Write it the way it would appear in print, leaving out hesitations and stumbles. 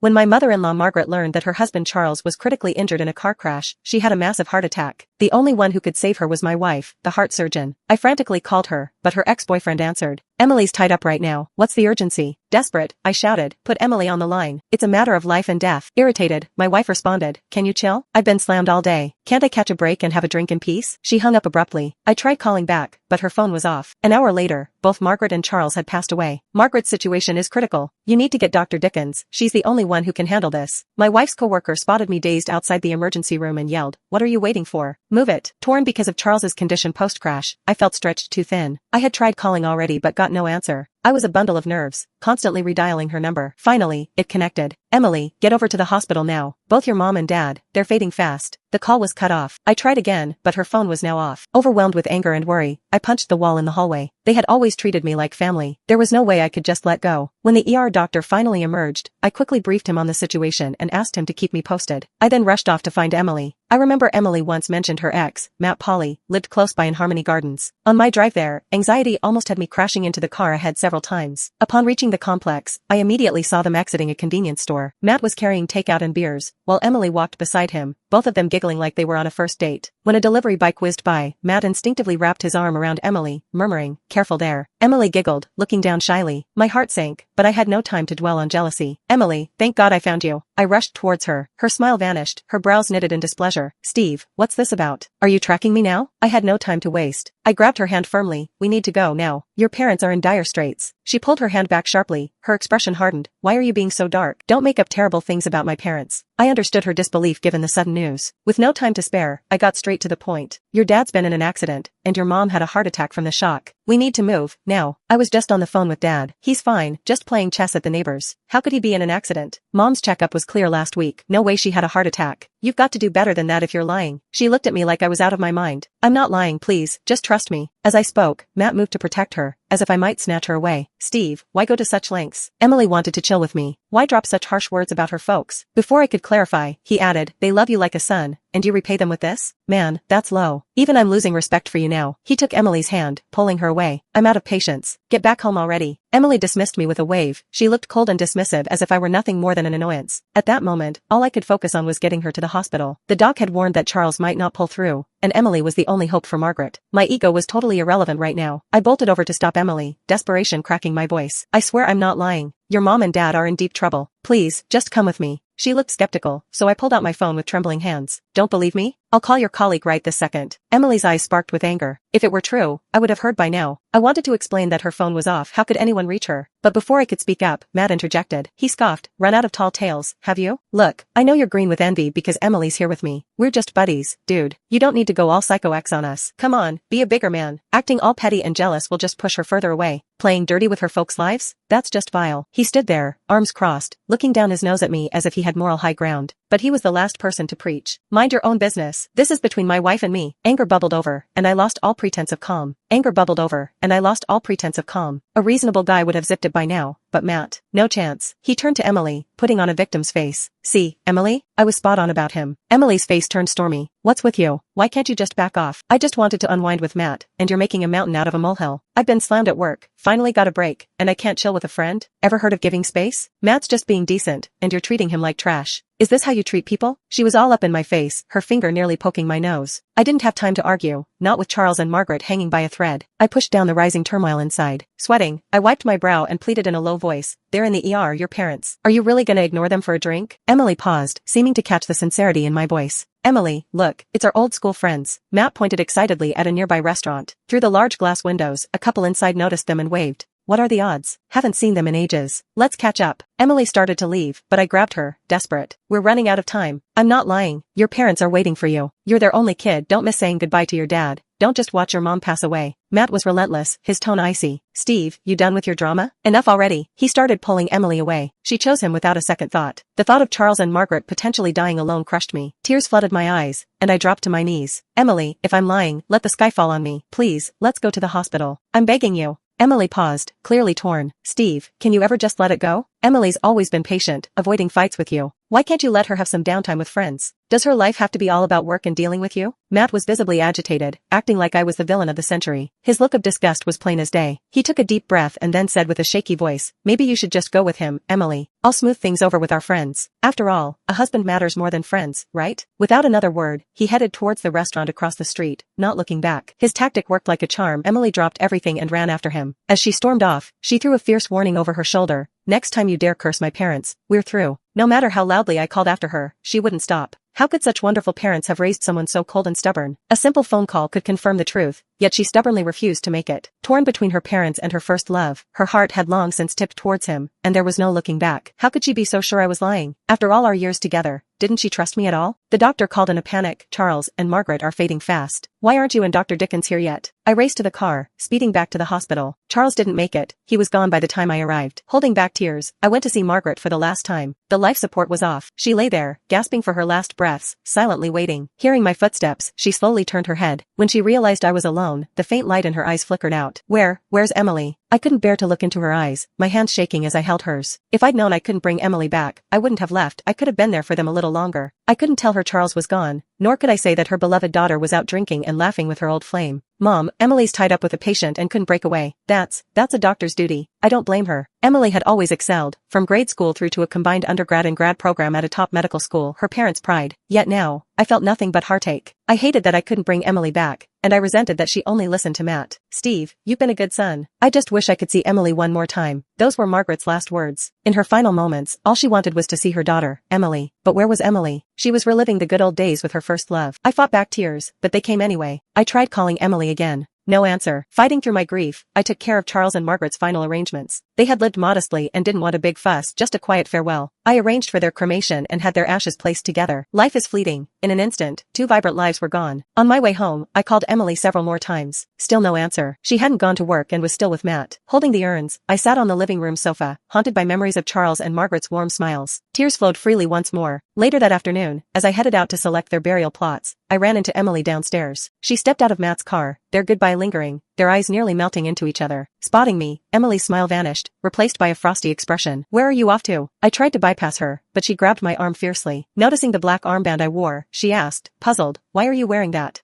When my mother-in-law Margaret learned that her husband Charles was critically injured in a car crash, she had a massive heart attack. The only one who could save her was my wife, the heart surgeon. I frantically called her, but her ex-boyfriend answered. Emily's tied up right now. What's the urgency? Desperate, I shouted. Put Emily on the line. It's a matter of life and death. Irritated, my wife responded. Can you chill? I've been slammed all day. Can't I catch a break and have a drink in peace? She hung up abruptly. I tried calling back, but her phone was off. An hour later, both Margaret and Charles had passed away. Margaret's situation is critical. You need to get Dr. Dickens. She's the only one who can handle this. My wife's coworker spotted me dazed outside the emergency room and yelled, "What are you waiting for? Move it." Torn because of Charles's condition post-crash, I felt stretched too thin. I had tried calling already but got no answer. I was a bundle of nerves, constantly redialing her number. Finally, it connected. Emily, get over to the hospital now. Both your mom and dad, they're fading fast. The call was cut off. I tried again, but her phone was now off. Overwhelmed with anger and worry, I punched the wall in the hallway. They had always treated me like family. There was no way I could just let go. When the ER doctor finally emerged, I quickly briefed him on the situation and asked him to keep me posted. I then rushed off to find Emily. I remember Emily once mentioned her ex, Matt Polly, lived close by in Harmony Gardens. On my drive there, anxiety almost had me crashing into the car ahead several times. Upon reaching the complex, I immediately saw them exiting a convenience store. Matt was carrying takeout and beers, while Emily walked beside him, both of them giggling like they were on a first date. When a delivery bike whizzed by, Matt instinctively wrapped his arm around Emily, murmuring, "Careful there." Emily giggled, looking down shyly. My heart sank, but I had no time to dwell on jealousy. "Emily, thank God I found you." I rushed towards her. Her smile vanished, her brows knitted in displeasure. "Steve, what's this about? Are you tracking me now?" I had no time to waste. I grabbed her hand firmly. "We need to go now. Your parents are in dire straits." She pulled her hand back sharply, her expression hardened. "Why are you being so dark? Don't make up terrible things about my parents." I understood her disbelief given the sudden news. With no time to spare, I got straight to the point. "Your dad's been in an accident, and your mom had a heart attack from the shock. We need to move, now." I was just on the phone with Dad. "He's fine, just playing chess at the neighbors." "How could he be in an accident? Mom's checkup was clear last week. No way she had a heart attack." "You've got to do better than that if you're lying." She looked at me like I was out of my mind. "I'm not lying, please, just trust me." As I spoke, Matt moved to protect her, as if I might snatch her away. "Steve, why go to such lengths?" Emily wanted to chill with me. "Why drop such harsh words about her folks?" Before I could clarify, he added, "They love you like a son, and you repay them with this? Man, that's low. Even I'm losing respect for you now." He took Emily's hand, pulling her away. "I'm out of patience. Get back home already." Emily dismissed me with a wave. She looked cold and dismissive as if I were nothing more than an annoyance. At that moment, all I could focus on was getting her to the hospital. The doc had warned that Charles might not pull through, and Emily was the only hope for Margaret. My ego was totally irrelevant right now. I bolted over to stop Emily, desperation cracking my voice. "I swear I'm not lying. Your mom and dad are in deep trouble. Please, just come with me." She looked skeptical, so I pulled out my phone with trembling hands. "Don't believe me? I'll call your colleague right this second." Emily's eyes sparked with anger. If it were true, I would have heard by now. I wanted to explain that her phone was off. How could anyone reach her? But before I could speak up, Matt interjected. He scoffed. "Run out of tall tales, have you? Look, I know you're green with envy because Emily's here with me. We're just buddies, dude. You don't need to go all Psycho X on us. Come on, be a bigger man. Acting all petty and jealous will just push her further away. Playing dirty with her folks' lives? That's just vile." He stood there, arms crossed, looking down his nose at me as if he had moral high ground. But he was the last person to preach. "Mind your own business. This is between my wife and me." Anger bubbled over, and I lost all pretense of calm. A reasonable guy would have zipped it by now, but Matt, no chance. He turned to Emily, putting on a victim's face. "See, Emily? I was spot on about him." Emily's face turned stormy. "What's with you? Why can't you just back off? I just wanted to unwind with Matt, and you're making a mountain out of a molehill. I've been slammed at work, finally got a break, and I can't chill with a friend? Ever heard of giving space? Matt's just being decent, and you're treating him like trash. Is this how you treat people?" She was all up in my face, her finger nearly poking my nose. I didn't have time to argue, not with Charles and Margaret hanging by a thread. I pushed down the rising turmoil inside. Sweating, I wiped my brow and pleaded in a low voice, "They're in the ER, your parents. Are you really gonna ignore them for a drink?" Emily paused, seeming to catch the sincerity in my voice. "Emily, look, it's our old school friends." Matt pointed excitedly at a nearby restaurant. Through the large glass windows, a couple inside noticed them and waved. "What are the odds? Haven't seen them in ages. Let's catch up." Emily started to leave, but I grabbed her, desperate. "We're running out of time." "I'm not lying. Your parents are waiting for you. You're their only kid. Don't miss saying goodbye to your dad. Don't just watch your mom pass away." Matt was relentless, his tone icy. "Steve, you done with your drama? Enough already." He started pulling Emily away. She chose him without a second thought. The thought of Charles and Margaret potentially dying alone crushed me. Tears flooded my eyes, and I dropped to my knees. "Emily, if I'm lying, let the sky fall on me. Please, let's go to the hospital. I'm begging you." Emily paused, clearly torn. "Steve, can you ever just let it go? Emily's always been patient, avoiding fights with you. Why can't you let her have some downtime with friends? Does her life have to be all about work and dealing with you? Matt was visibly agitated, acting like I was the villain of the century. His look of disgust was plain as day. He took a deep breath and then said with a shaky voice, maybe you should just go with him, Emily. I'll smooth things over with our friends. After all, a husband matters more than friends, right? Without another word, he headed towards the restaurant across the street, not looking back. His tactic worked like a charm. Emily dropped everything and ran after him. As she stormed off, she threw a fierce warning over her shoulder. Next time you dare curse my parents, we're through. No matter how loudly I called after her, she wouldn't stop. How could such wonderful parents have raised someone so cold and stubborn? A simple phone call could confirm the truth, yet she stubbornly refused to make it. Torn between her parents and her first love, her heart had long since tipped towards him, and there was no looking back. How could she be so sure I was lying? After all our years together, didn't she trust me at all? The doctor called in a panic. Charles and Margaret are fading fast. Why aren't you and Dr. Dickens here yet? I raced to the car, speeding back to the hospital. Charles didn't make it. He was gone by the time I arrived. Holding back tears, I went to see Margaret for the last time. The life support was off. She lay there, gasping for her last breaths, silently waiting. Hearing my footsteps, she slowly turned her head. When she realized I was alone, the faint light in her eyes flickered out. Where's Emily? I couldn't bear to look into her eyes, my hands shaking as I held hers. If I'd known I couldn't bring Emily back, I wouldn't have left. I could have been there for them a little longer. I couldn't tell her Charles was gone, nor could I say that her beloved daughter was out drinking and laughing with her old flame. Mom, Emily's tied up with a patient and couldn't break away. That's a doctor's duty. I don't blame her. Emily had always excelled, from grade school through to a combined undergrad and grad program at a top medical school, her parents' pride. Yet now, I felt nothing but heartache. I hated that I couldn't bring Emily back, and I resented that she only listened to Matt. Steve, you've been a good son. I just wish I could see Emily one more time. Those were Margaret's last words. In her final moments, all she wanted was to see her daughter, Emily. But where was Emily? She was reliving the good old days with her first love. I fought back tears, but they came anyway. I tried calling Emily again. No answer. Fighting through my grief, I took care of Charles and Margaret's final arrangements. They had lived modestly and didn't want a big fuss, just a quiet farewell. I arranged for their cremation and had their ashes placed together. Life is fleeting. In an instant, 2 vibrant lives were gone. On my way home, I called Emily several more times. Still no answer. She hadn't gone to work and was still with Matt. Holding the urns, I sat on the living room sofa, haunted by memories of Charles and Margaret's warm smiles. Tears flowed freely once more. Later that afternoon, as I headed out to select their burial plots, I ran into Emily downstairs. She stepped out of Matt's car, their goodbye lingering, their eyes nearly melting into each other. Spotting me, Emily's smile vanished, replaced by a frosty expression. Where are you off to? I tried to bypass her, but she grabbed my arm fiercely. Noticing the black armband I wore, she asked, puzzled, why are you wearing that?